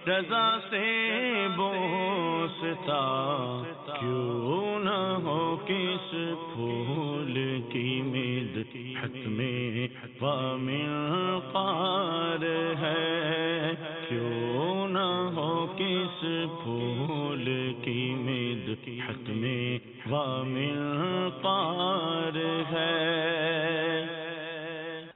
رضا سے بوستا، کیوں نہ ہو کس پھول کی مدحت میں ومنقار ہے، کیوں نہ ہو کس پھول کی مدحت میں ومنقار ہے۔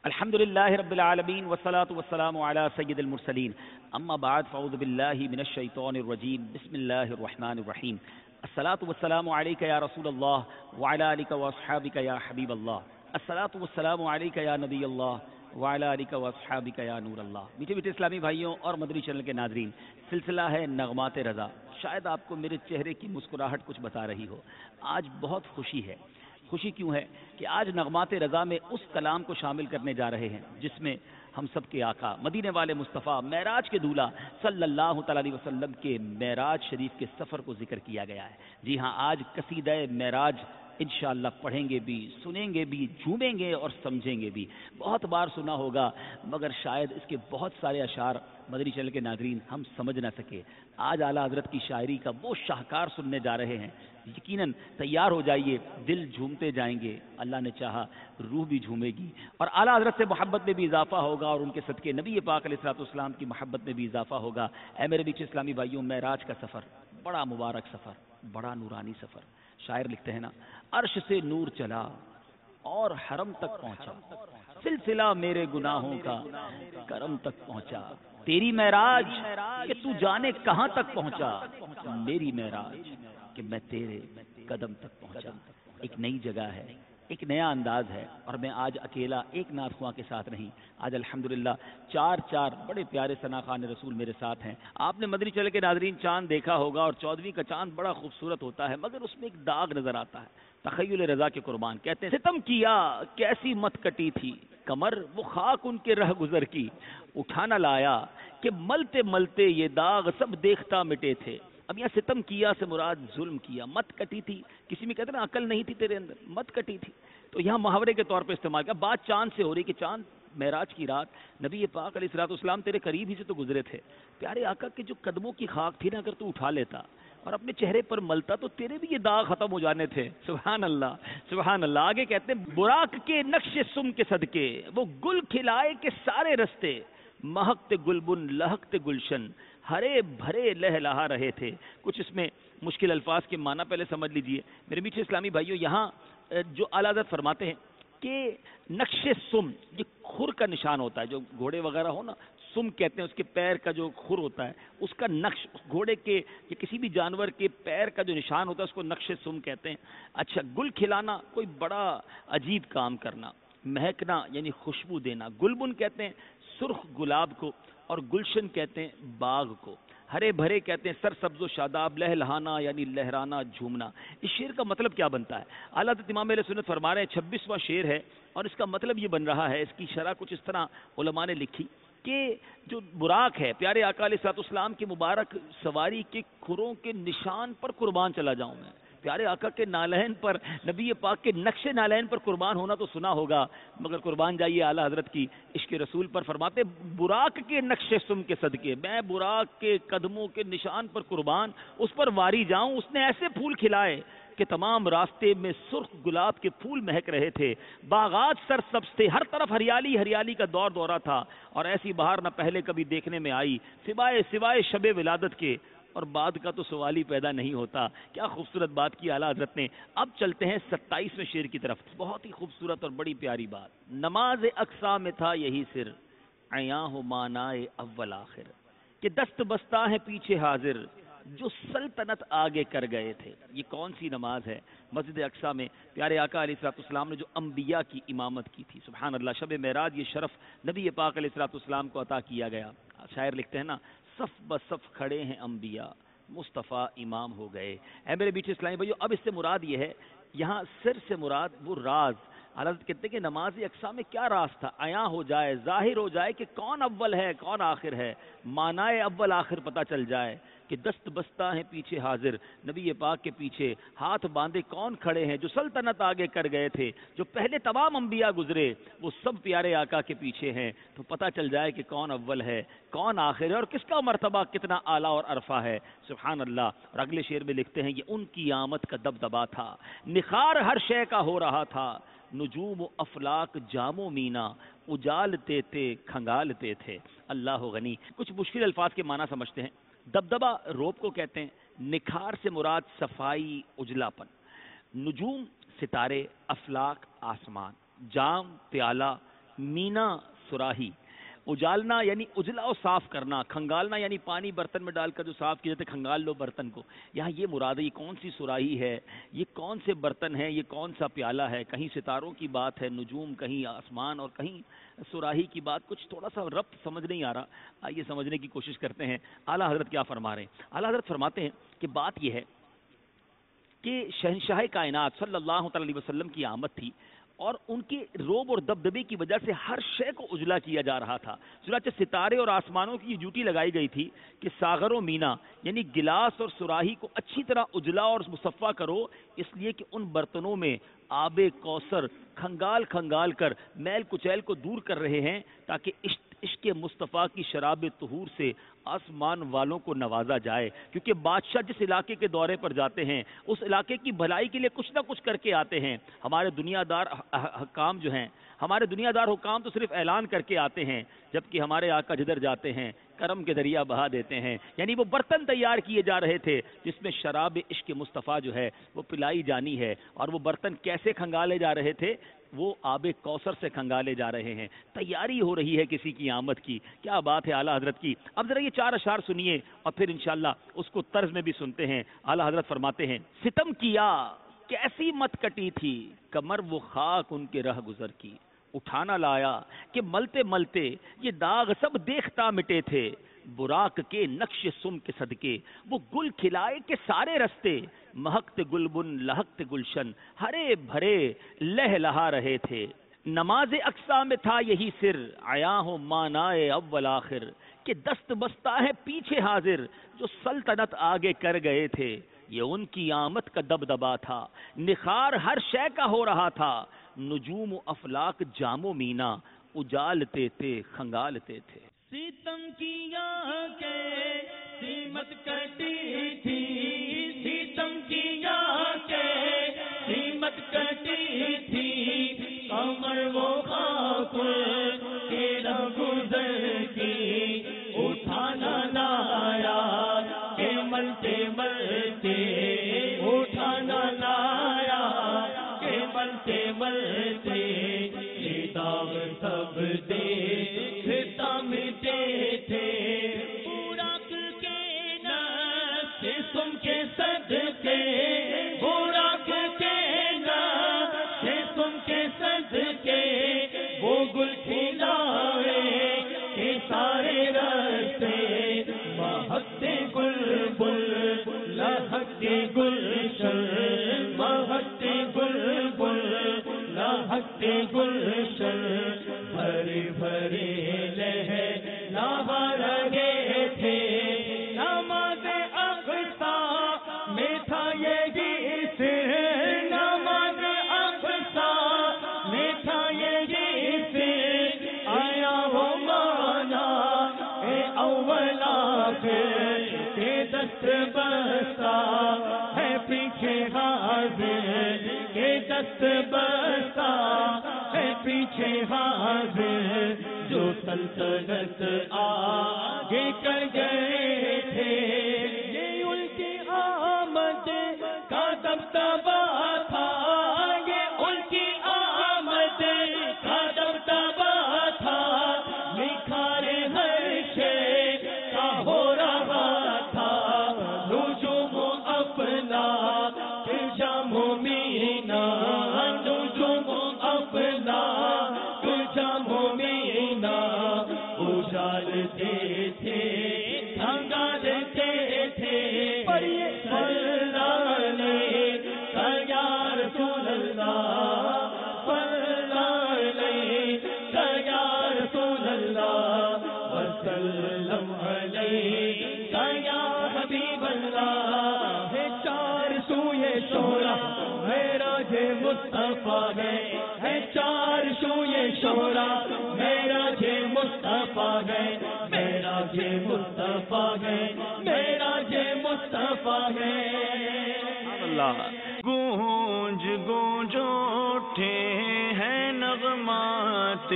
الحمدللہ رب العالمین والصلاة والسلام علی سید المرسلین، اما بعد فاعوذ باللہ من الشیطان الرجیم، بسم اللہ الرحمن الرحیم۔ الصلاة والسلام علیک یا رسول اللہ وعلی آلک واصحابک یا حبیب اللہ، الصلاة والسلام علیک یا نبی اللہ وعلی آلک واصحابک یا نور اللہ۔ میٹھے میٹھے اسلامی بھائیوں اور مدنی چینل کے ناظرین، سلسلہ ہے نغمات رضا۔ شاید آپ کو میرے چہرے کی مسکراہٹ کچھ بتا رہی ہو، آج بہت خوشی ہے۔ خوشی کیوں ہے کہ آج نغمات رضا میں اس کلام کو شامل کرنے جا رہے ہیں جس میں ہم سب کے آقا مدینے والے مصطفیٰ معراج کے دولہ صلی اللہ تعالی علیہ وسلم کے معراج شریف کے سفر کو ذکر کیا گیا ہے۔ جی ہاں، آج قصیدہ معراج انشاءاللہ پڑھیں گے بھی، سنیں گے بھی، جھومیں گے اور سمجھیں گے بھی۔ بہت بار سنا ہوگا مگر شاید اس کے بہت سارے اشعار مدنی چینل کے ناظرین ہم سمجھ نہ سکے۔ آج اعلیٰ حضرت کی شاعری کا وہ شاہکار سننے جا رہے ہیں، یقیناً تیار ہو جائیے، دل جھومتے جائیں گے، اللہ نے چاہا روح بھی جھومے گی، اور اعلیٰ حضرت سے محبت میں بھی اضافہ ہوگا، اور ان کے صدقے نبی پاک علیہ الصلوۃ والسلام کی محبت میں بھی اضافہ ہوگا۔ اے میرے بیچ اسلامی بھائیوں، معراج کا سفر بڑا مبارک سفر، بڑا نورانی سفر۔ شاعر لکھتے ہیں نا، عرش سے نور چلا اور حرم تک پہنچا، سلسلہ میرے گناہوں کا کرم تک پہنچا، تیری معراج کہ تو جانے کہاں تک پہنچا، میری معراج کہ میں تیرے قدم تک پہنچا۔ ایک نئی جگہ ہے، ایک نیا انداز ہے، اور میں آج اکیلا ایک نعت خواں کے ساتھ نہیں، آج الحمدللہ چار بڑے پیارے ثنا خوان رسول میرے ساتھ ہیں۔ آپ نے مدنی چینل کے ناظرین چاند دیکھا ہوگا، اور 14ویں کا چاند بڑا خوبصورت ہوتا ہے، مگر اس میں ایک داغ نظر آتا ہے۔ تخیل رضا کے قربان کہتے ہیں، ستم کیا کیسی مت کٹی تھی کمر، وہ خاک ان کے رہ گزر کی اٹھانا لایا، کہ ملتے ملتے یہ داغ سب دیکھتا مٹے تھے۔ اب یہاں ستم کیا سے مراد ظلم کیا، مت کٹی تھی، کسی میں کہتے ہیں نا عقل نہیں تھی تیرے اندر، مت کٹی تھی، تو یہاں محاورے کے طور پہ استعمال کیا۔ بات چاند سے ہو رہی کہ چاند معراج کی رات نبی پاک علیہ الصلوۃ والسلام تیرے قریب ہی سے تو گزرے تھے، پیارے آقا کے جو قدموں کی خاک تھی نا، اگر تو اٹھا لیتا اور اپنے چہرے پر ملتا تو تیرے بھی یہ داغ ختم ہو جانے تھے۔ سبحان اللہ، سبحان اللہ۔ آگے کہتے ہیں، براق کے نقش سم کے صدقے وہ گل کھلائے کے سارے رستے، مہکتے گلبن لہکتے گلشن، ہرے بھرے لہلہا رہے تھے۔ کچھ اس میں مشکل الفاظ کے معنی پہلے سمجھ لیجئے میرے میٹھے اسلامی بھائیوں۔ یہاں جو اعلیٰ حضرت فرماتے ہیں کہ نقش سم، یہ کھر کا نشان ہوتا ہے، جو گھوڑے وغیرہ ہو نا، سم کہتے ہیں اس کے پیر کا جو کھر ہوتا ہے، اس کا نقش، گھوڑے کے یا کسی بھی جانور کے پیر کا جو نشان ہوتا ہے اس کو نقش سم کہتے ہیں۔ اچھا، گل کھلانا کوئی بڑا عجیب کام کرنا، مہکنا یعنی خوشبو دینا، گلبن کہتے ہیں سرخ گلاب کو، اور گلشن کہتے ہیں باغ کو، ہرے بھرے کہتے ہیں سرسبز و شاداب، لہلہانا یعنی لہرانا، جھومنا۔ اس شعر کا مطلب کیا بنتا ہے؟ اعلیٰ حضرت امام اہل سنت فرما رہے ہیں، 26واں شعر ہے، اور اس کا مطلب یہ بن رہا ہے، اس کی شرح کچھ اس طرح علماء نے لکھی کہ جو براق ہے، پیارے آقا علیہ الصلوۃ والسلام کی مبارک سواری کے کھروں کے نشان پر قربان چلا جاؤں میں، پیارے آقا کے نالین پر، نبی پاک کے نقش نالین پر قربان ہونا تو سنا ہوگا، مگر قربان جائیے اعلیٰ حضرت کی عشق رسول پر۔ فرماتے، براق کے نقش سم کے صدقے، میں براق کے قدموں کے نشان پر قربان اس پر واری جاؤں، اس نے ایسے پھول کھلائے کہ تمام راستے میں سرخ گلاب کے پھول مہک رہے تھے، باغات سرسبز تھے، ہر طرف ہریالی ہریالی کا دور دورہ تھا، اور ایسی بہار نہ پہلے کبھی دیکھنے میں آئی سوائے شب ولادت کے، اور بعد کا تو سوال ہی پیدا نہیں ہوتا۔ کیا خوبصورت بات کی اعلیٰ حضرت نے۔ اب چلتے ہیں 27ویں شعر کی طرف، بہت ہی خوبصورت اور بڑی پیاری بات۔ نماز اقصا میں تھا یہی سر، عیاں ہو معنائے اول آخر، کہ دست بستہ ہے پیچھے حاضر، جو سلطنت آگے کر گئے تھے۔ یہ کون سی نماز ہے؟ مسجد اقصا میں پیارے آقا علیہ الصلوۃ والسلام نے جو انبیاء کی امامت کی تھی، سبحان اللہ، شب معراج یہ شرف نبی پاک علیہ الصلوۃ والسلام کو عطا کیا گیا۔ شاعر لکھتے ہیں نا، صف بصف کھڑے ہیں انبیاء، مصطفیٰ امام ہو گئے۔ اے میرے بیچ اسلامی بھائیو، اب اس سے مراد یہ ہے، یہاں سر سے مراد وہ راز، حضرت کہتے ہیں کہ نماز اقصا میں کیا راز تھا، عیاں ہو جائے، ظاہر ہو جائے کہ کون اول ہے کون آخر ہے، معنی اول آخر پتہ چل جائے کہ دست بستہ ہیں پیچھے حاضر، نبی پاک کے پیچھے ہاتھ باندھے کون کھڑے ہیں، جو سلطنت آگے کر گئے تھے، جو پہلے تمام انبیاء گزرے وہ سب پیارے آقا کے پیچھے ہیں، تو پتہ چل جائے کہ کون اول ہے کون آخر ہے اور کس کا مرتبہ کتنا اعلیٰ اور عرفہ ہے۔ سبحان اللہ۔ اور اگلے شعر میں لکھتے ہیں یہ ان کی آمد کا دبدبا تھا، نخار ہر شے کا ہو رہا تھا، نجوم و افلاک جام و مینا اجالتے تھے کھنگالتے تھے۔ اللہ غنی۔ کچھ مشکل الفاظ کے معنی سمجھتے ہیں۔ دبدبا روب کو کہتے ہیں، نکھار سے مراد صفائی اجلاپن، نجوم ستارے، افلاک آسمان، جام پیالہ، مینا سراہی، اجالنا یعنی اجلا و صاف کرنا، کھنگالنا یعنی پانی برتن میں ڈال کر جو صاف کیا جاتا ہے کھنگال لو برتن کو، یہاں یہ مراد ہے۔ یہ کون سی سراہی ہے، یہ کون سے برتن ہیں، یہ کون سا پیالہ ہے، کہیں ستاروں کی بات ہے، نجوم، کہیں آسمان اور کہیں سراہی کی بات، کچھ تھوڑا سا ربط سمجھ نہیں آ رہا، آئیے سمجھنے کی کوشش کرتے ہیں اعلیٰ حضرت کیا فرما رہے ہیں۔ اعلیٰ حضرت فرماتے ہیں کہ بات یہ ہے کہ شہنشاہ کائنات صلی اللہ علیہ وسلم کی آمد تھی اور ان کے روب اور دبدبے کی وجہ سے ہر شے کو اجلا کیا جا رہا تھا۔ چنانچہ ستارے اور آسمانوں کی یہ ڈیوٹی لگائی گئی تھی کہ ساغر و مینا یعنی گلاس اور سراہی کو اچھی طرح اجلا اور مصفہ کرو، اس لیے کہ ان برتنوں میں آب کوثر کھنگال کھنگال کر میل کچیل کو دور کر رہے ہیں تاکہ عشق مصطفیٰ کی شراب طہور سے آسمان والوں کو نوازا جائے، کیونکہ بادشاہ جس علاقے کے دورے پر جاتے ہیں اس علاقے کی بھلائی کے لیے کچھ نہ کچھ کر کے آتے ہیں۔ ہمارے دنیا دار حکام جو ہیں، ہمارے دنیا دار حکام تو صرف اعلان کر کے آتے ہیں، جبکہ ہمارے آقا جدھر جاتے ہیں کرم کے دریا بہا دیتے ہیں۔ یعنی وہ برتن تیار کیے جا رہے تھے جس میں شراب عشق مصطفیٰ جو ہے وہ پلائی جانی ہے، اور وہ برتن کیسے کھنگالے جا رہے تھے، وہ آب کوثر سے کھنگالے جا رہے ہیں۔ تیاری ہو رہی ہے کسی کی آمد کی، کیا بات ہے اعلیٰ حضرت کی۔ اب ذرا یہ چار اشعار سنیے اور پھر انشاءاللہ اس کو طرز میں بھی سنتے ہیں۔ اعلیٰ حضرت فرماتے ہیں، ستم کیا کیسی مت کٹی تھی، کمر وہ خاک ان کے رہ گزر کی، اٹھانا لایا کہ ملتے ملتے یہ داغ سب دیکھتا مٹے تھے، براق کے نقش سم کے صدقے وہ گل کھلائے کے سارے رستے، مہکت گلبن لہکت گلشن ہرے بھرے لہ لہا رہے تھے۔ نماز اقصا میں تھا یہی سر، عیاں ہو مانائے اول آخر، کہ دست بستہ ہے پیچھے حاضر، جو سلطنت آگے کر گئے تھے، یہ ان کی آمد کا دبدبا تھا، نخار ہر شے کا ہو رہا تھا، نجوم و افلاک جام و مینا اجالتے تھے کھنگالتے تھے۔ ستم کیا کے سیمت کٹی تھی، ستم کیا کے سیمت کٹی تھی، کمر وہ خاک کے رہ گزر کی، اٹھانا لایا کہ ملتے ملتے، اٹھانا لایا کہ ملتے ملتے، یہ داغ سب دیکھتا مٹے تھے، براق کے نقش سم کے صدقے، براق کے نقش سم کے صدقے، وہ گل کھلائے کہ سارے رستے، مہکتے گلبن لہکتے گلشن، مہکتے گلبن لہکتے گلشن، بھرے بھرے لہ لہا رہے تھے۔ نماز اقصا میں تھا یہی سر، نماز اقصا میں تھا یہی سر، آیا ہو مانا اے اول آخر، کہ دست بستہ ہے پیچھے حاضر، کہ دست بستہ ہے پیچھے حاضر، جو سلطنت آگے کر گئے تھے، یہ ان کی آمد کا دبدبا تھا، یہ ان کی آمد کا دبدبا تھا، نکھارے ہر شے کا ہو رہا تھا، نجوم اپنا جام و مینا، نجوم اپنا جام و مینا اجالتے تھے کھنگالتے تھے، پر یہ اللہ نے یا رسول اللہ، پر وسلم علیک یا حبیب اللہ ہے چار سوئے شورا معراج مصطفیٰ ہے چار سوئے شورا معراج مصطفیٰ ہے معراج مصطفیٰ ہے معراج مصطفیٰ ہے اللہ گونج گونج اٹھے ہیں نغمات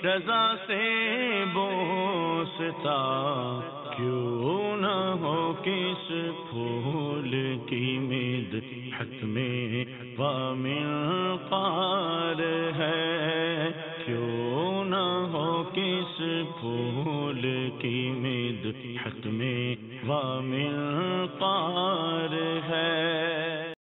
رضا سے بوستا کیوں نہ ہو کس پھول کی مدحت میں وامن قار ہے کیوں نہ ہو کس پھول کی مدحت میں وامن